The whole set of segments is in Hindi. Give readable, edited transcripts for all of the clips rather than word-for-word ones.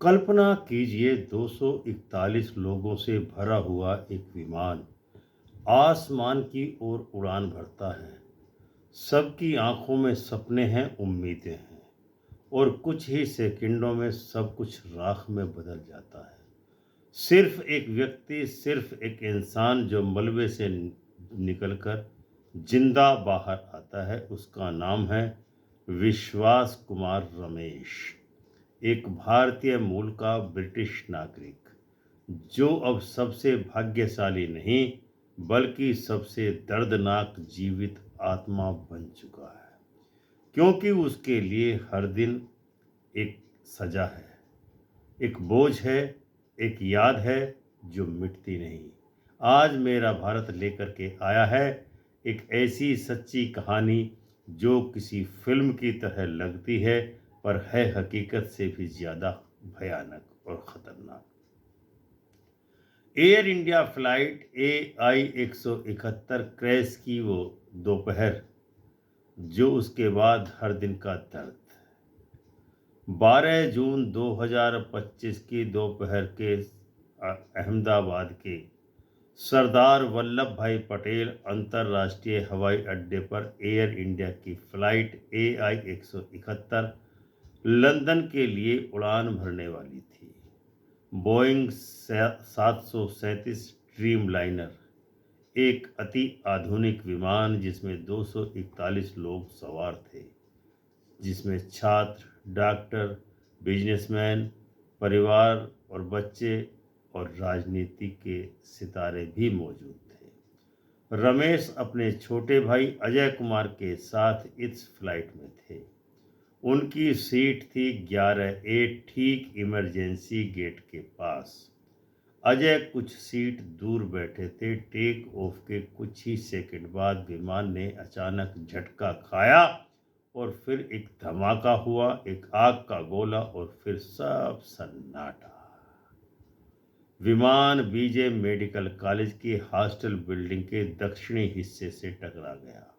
कल्पना कीजिए 241 लोगों से भरा हुआ एक विमान आसमान की ओर उड़ान भरता है। सबकी आंखों में सपने हैं, उम्मीदें हैं, और कुछ ही सेकंडों में सब कुछ राख में बदल जाता है। सिर्फ एक व्यक्ति, सिर्फ एक इंसान जो मलबे से निकलकर जिंदा बाहर आता है, उसका नाम है विश्वास कुमार रमेश। एक भारतीय मूल का ब्रिटिश नागरिक, जो अब सबसे भाग्यशाली नहीं बल्कि सबसे दर्दनाक जीवित आत्मा बन चुका है, क्योंकि उसके लिए हर दिन एक सजा है, एक बोझ है, एक याद है जो मिटती नहीं। आज मेरा भारत लेकर के आया है एक ऐसी सच्ची कहानी जो किसी फिल्म की तरह लगती है, पर है हकीकत से भी ज़्यादा भयानक और ख़तरनाक। Air India flight AI-171 crash की वो दोपहर, जो उसके बाद हर दिन का दर्द। 12 जून 2025 की दोपहर के अहमदाबाद के सरदार वल्लभ भाई पटेल अंतर्राष्ट्रीय हवाई अड्डे पर एयर इंडिया की फ़्लाइट AI-171 लंदन के लिए उड़ान भरने वाली थी। बोइंग 737 ड्रीम लाइनर, एक अति आधुनिक विमान जिसमें 241 लोग सवार थे, जिसमें छात्र, डॉक्टर, बिजनेसमैन, परिवार और बच्चे और राजनीति के सितारे भी मौजूद थे। रमेश अपने छोटे भाई अजय कुमार के साथ इस फ्लाइट में थे। उनकी सीट थी 11A, ठीक इमरजेंसी गेट के पास। अजय कुछ सीट दूर बैठे थे। टेक ऑफ के कुछ ही सेकंड बाद विमान ने अचानक झटका खाया और फिर एक धमाका हुआ, एक आग का गोला, और फिर सब सन्नाटा। विमान बीजे मेडिकल कॉलेज की हॉस्टल बिल्डिंग के दक्षिणी हिस्से से टकरा गया।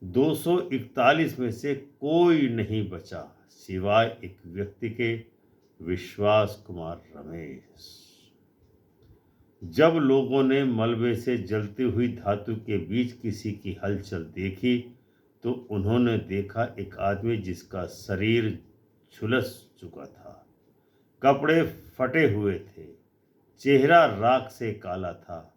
241 में से कोई नहीं बचा सिवाय एक व्यक्ति के, विश्वास कुमार रमेश। जब लोगों ने मलबे से जलती हुई धातु के बीच किसी की हलचल देखी, तो उन्होंने देखा एक आदमी जिसका शरीर झुलस चुका था, कपड़े फटे हुए थे, चेहरा राख से काला था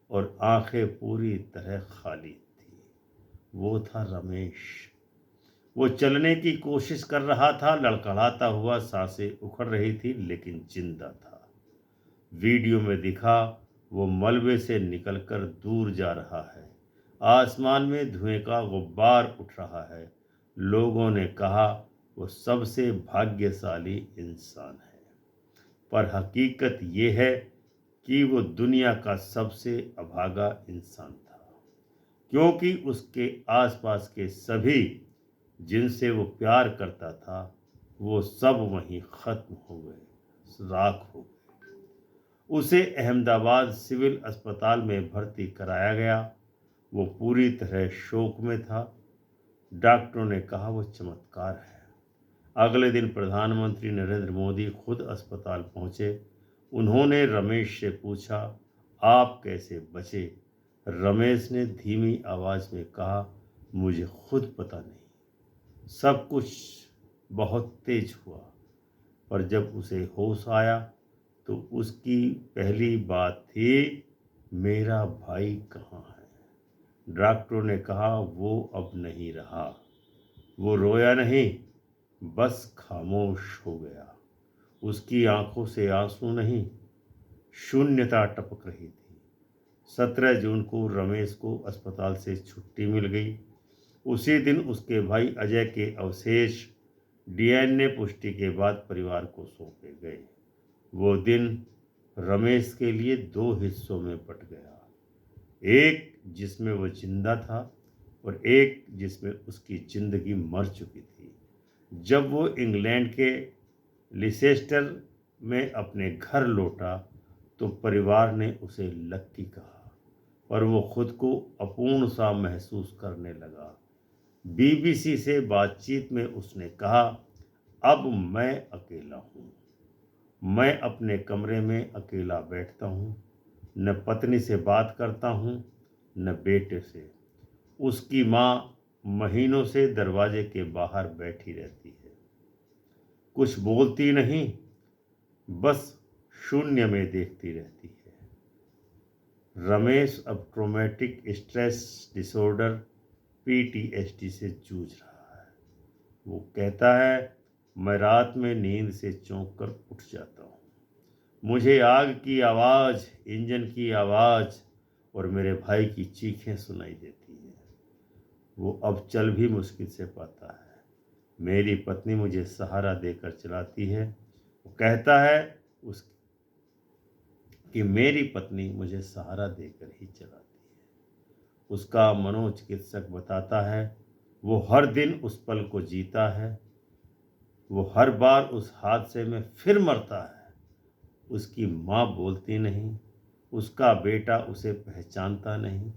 और आंखें पूरी तरह खाली थी। वो था रमेश। वो चलने की कोशिश कर रहा था, लड़खड़ाता हुआ, सांसें उखड़ रही थी, लेकिन जिंदा था। वीडियो में दिखा वो मलबे से निकलकर दूर जा रहा है। आसमान में धुएं का गुब्बार उठ रहा है। लोगों ने कहा वो सबसे भाग्यशाली इंसान है, पर हकीकत ये है कि वो दुनिया का सबसे अभागा इंसान था, क्योंकि उसके आसपास के सभी जिनसे वो प्यार करता था, वो सब वहीं ख़त्म हो गए, राख हो गए। उसे अहमदाबाद सिविल अस्पताल में भर्ती कराया गया। वो पूरी तरह शोक में था। डॉक्टरों ने कहा वो चमत्कार है। अगले दिन प्रधानमंत्री नरेंद्र मोदी खुद अस्पताल पहुंचे। उन्होंने रमेश से पूछा, आप कैसे बचे? रमेश ने धीमी आवाज़ में कहा, मुझे खुद पता नहीं। सब कुछ बहुत तेज हुआ, पर जब उसे होश आया तो उसकी पहली बात थी, मेरा भाई कहाँ है? डॉक्टरों ने कहा वो अब नहीं रहा। वो रोया नहीं, बस खामोश हो गया। उसकी आंखों से आंसू नहीं, शून्यता टपक रही थी। 17 जून को रमेश को अस्पताल से छुट्टी मिल गई। उसी दिन उसके भाई अजय के अवशेष DNA पुष्टि के बाद परिवार को सौंपे गए। वो दिन रमेश के लिए दो हिस्सों में बट गया, एक जिसमें वो जिंदा था और एक जिसमें उसकी जिंदगी मर चुकी थी। जब वो इंग्लैंड के लिसेस्टर में अपने घर लौटा तो परिवार ने उसे लक्की कहा, पर वो खुद को अपूर्ण सा महसूस करने लगा। BBC से बातचीत में उसने कहा, अब मैं अकेला हूँ। मैं अपने कमरे में अकेला बैठता हूँ, न पत्नी से बात करता हूँ न बेटे से। उसकी माँ महीनों से दरवाजे के बाहर बैठी रहती है, कुछ बोलती नहीं, बस शून्य में देखती रहती है। रमेश अब ट्रोमेटिक स्ट्रेस डिसऑर्डर पीटीएसडी से जूझ रहा है। वो कहता है, मैं रात में नींद से चौंक कर उठ जाता हूँ। मुझे आग की आवाज़, इंजन की आवाज़ और मेरे भाई की चीखें सुनाई देती हैं। वो अब चल भी मुश्किल से पाता है। मेरी पत्नी मुझे सहारा देकर चलाती है। वो कहता है उस कि मेरी पत्नी मुझे सहारा देकर ही चलाती है। उसका मनोचिकित्सक बताता है वो हर दिन उस पल को जीता है। वो हर बार उस हादसे में फिर मरता है। उसकी माँ बोलती नहीं, उसका बेटा उसे पहचानता नहीं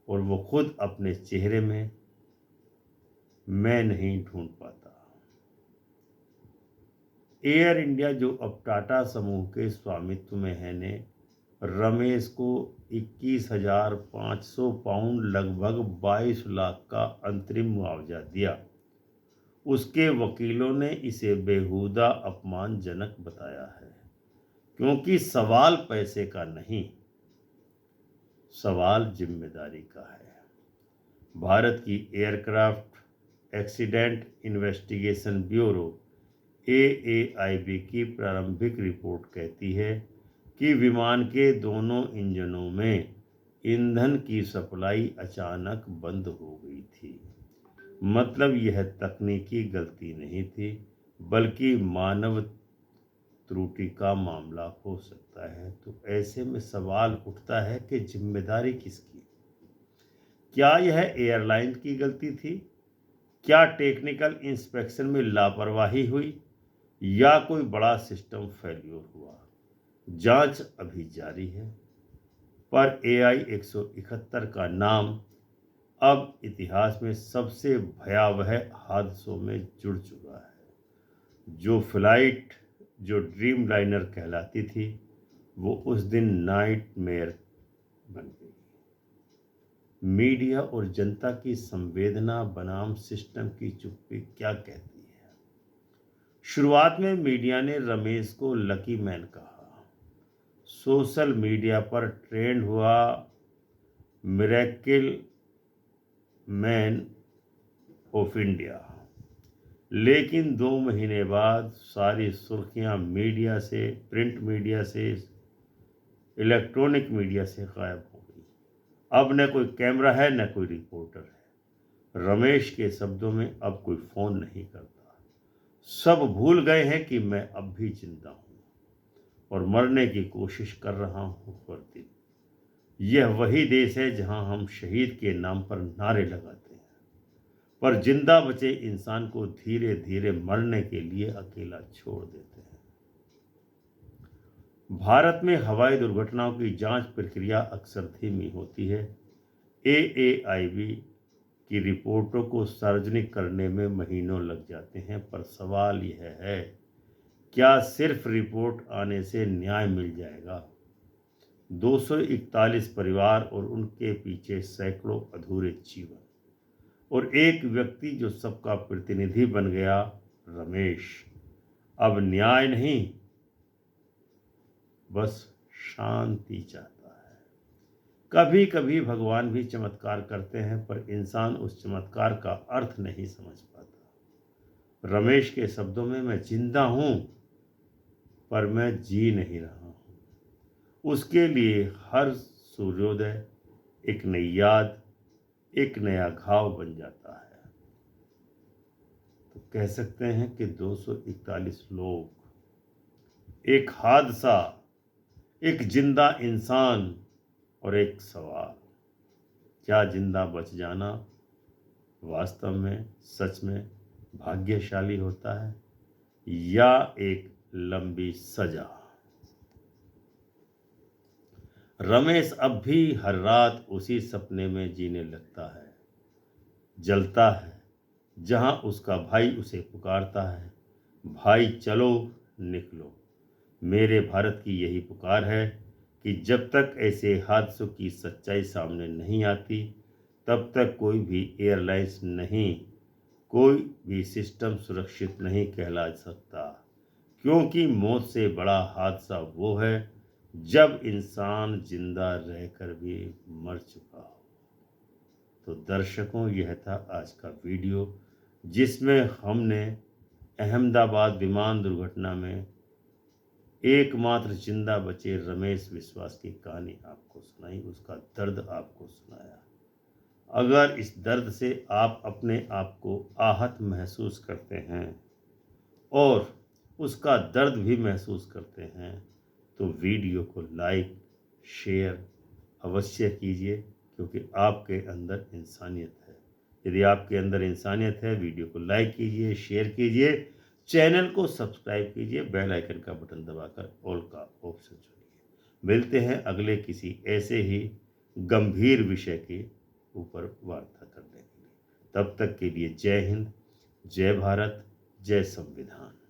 और वो खुद अपने चेहरे में मैं नहीं ढूंढ पाता। एयर इंडिया, जो अब टाटा समूह के स्वामित्व में है, ने रमेश को 21,500 पाउंड लगभग 22 लाख का अंतरिम मुआवजा दिया। उसके वकीलों ने इसे बेहुदा अपमानजनक बताया है, क्योंकि सवाल पैसे का नहीं, सवाल जिम्मेदारी का है। भारत की aircraft accident investigation bureau AAIB की प्रारंभिक रिपोर्ट कहती है कि विमान के दोनों इंजनों में ईंधन की सप्लाई अचानक बंद हो गई थी। मतलब यह तकनीकी गलती नहीं थी, बल्कि मानव त्रुटि का मामला हो सकता है। तो ऐसे में सवाल उठता है कि जिम्मेदारी किसकी? क्या यह एयरलाइन की गलती थी? क्या टेक्निकल इंस्पेक्शन में लापरवाही हुई या कोई बड़ा सिस्टम फेल्योर हुआ? जांच अभी जारी है, पर AI 171 का नाम अब इतिहास में सबसे भयावह हादसों में जुड़ चुका है। जो फ्लाइट जो ड्रीम लाइनर कहलाती थी, वो उस दिन नाइटमेयर बन गई। मीडिया और जनता की संवेदना बनाम सिस्टम की चुप्पी क्या कहती है? शुरुआत में मीडिया ने रमेश को लकी मैन कहा। सोशल मीडिया पर ट्रेंड हुआ मिरेकल मैन ऑफ इंडिया। लेकिन 2 महीने बाद सारी सुर्खियां मीडिया से, प्रिंट मीडिया से, इलेक्ट्रॉनिक मीडिया से गायब हो गई। अब न कोई कैमरा है, न कोई रिपोर्टर है। रमेश के शब्दों में, अब कोई फोन नहीं करता। सब भूल गए हैं कि मैं अब भी जिंदा हूं और मरने की कोशिश कर रहा हूं हर दिन। यह वही देश है जहां हम शहीद के नाम पर नारे लगाते हैं, पर जिंदा बचे इंसान को धीरे धीरे मरने के लिए अकेला छोड़ देते हैं। भारत में हवाई दुर्घटनाओं की जांच प्रक्रिया अक्सर धीमी होती है। AAIB की रिपोर्टों को सार्वजनिक करने में महीनों लग जाते हैं, पर सवाल यह है, क्या सिर्फ रिपोर्ट आने से न्याय मिल जाएगा? 241 परिवार और उनके पीछे सैकड़ों अधूरे जीवन, और एक व्यक्ति जो सबका प्रतिनिधि बन गया, रमेश। अब न्याय नहीं, बस शांति चाहता है। कभी कभी भगवान भी चमत्कार करते हैं, पर इंसान उस चमत्कार का अर्थ नहीं समझ पाता। रमेश के शब्दों में, मैं जिंदा हूं पर मैं जी नहीं रहा हूं। उसके लिए हर सूर्योदय एक नई याद, एक नया घाव बन जाता है। तो कह सकते हैं कि 241 लोग, एक हादसा, एक जिंदा इंसान और एक सवाल, क्या जिंदा बच जाना वास्तव में, सच में भाग्यशाली होता है या एक लंबी सजा? रमेश अब भी हर रात उसी सपने में जीने लगता है, जलता है, जहां उसका भाई उसे पुकारता है, भाई चलो, निकलो। मेरे भारत की यही पुकार है कि जब तक ऐसे हादसों की सच्चाई सामने नहीं आती, तब तक कोई भी एयरलाइंस नहीं, कोई भी सिस्टम सुरक्षित नहीं कहला सकता। क्योंकि मौत से बड़ा हादसा वो है जब इंसान जिंदा रहकर भी मर चुका हो। तो दर्शकों, यह था आज का वीडियो जिसमें हमने अहमदाबाद विमान दुर्घटना में एकमात्र जिंदा बचे रमेश विश्वास की कहानी आपको सुनाई, उसका दर्द आपको सुनाया। अगर इस दर्द से आप अपने आप को आहत महसूस करते हैं और उसका दर्द भी महसूस करते हैं, तो वीडियो को लाइक शेयर अवश्य कीजिए, क्योंकि आपके अंदर इंसानियत है। यदि आपके अंदर इंसानियत है, वीडियो को लाइक कीजिए, शेयर कीजिए, चैनल को सब्सक्राइब कीजिए, बेल आइकन का बटन दबाकर ऑल का ऑप्शन चुनिए। मिलते हैं अगले किसी ऐसे ही गंभीर विषय के ऊपर वार्ता करने के लिए। तब तक के लिए जय हिंद, जय भारत, जय संविधान।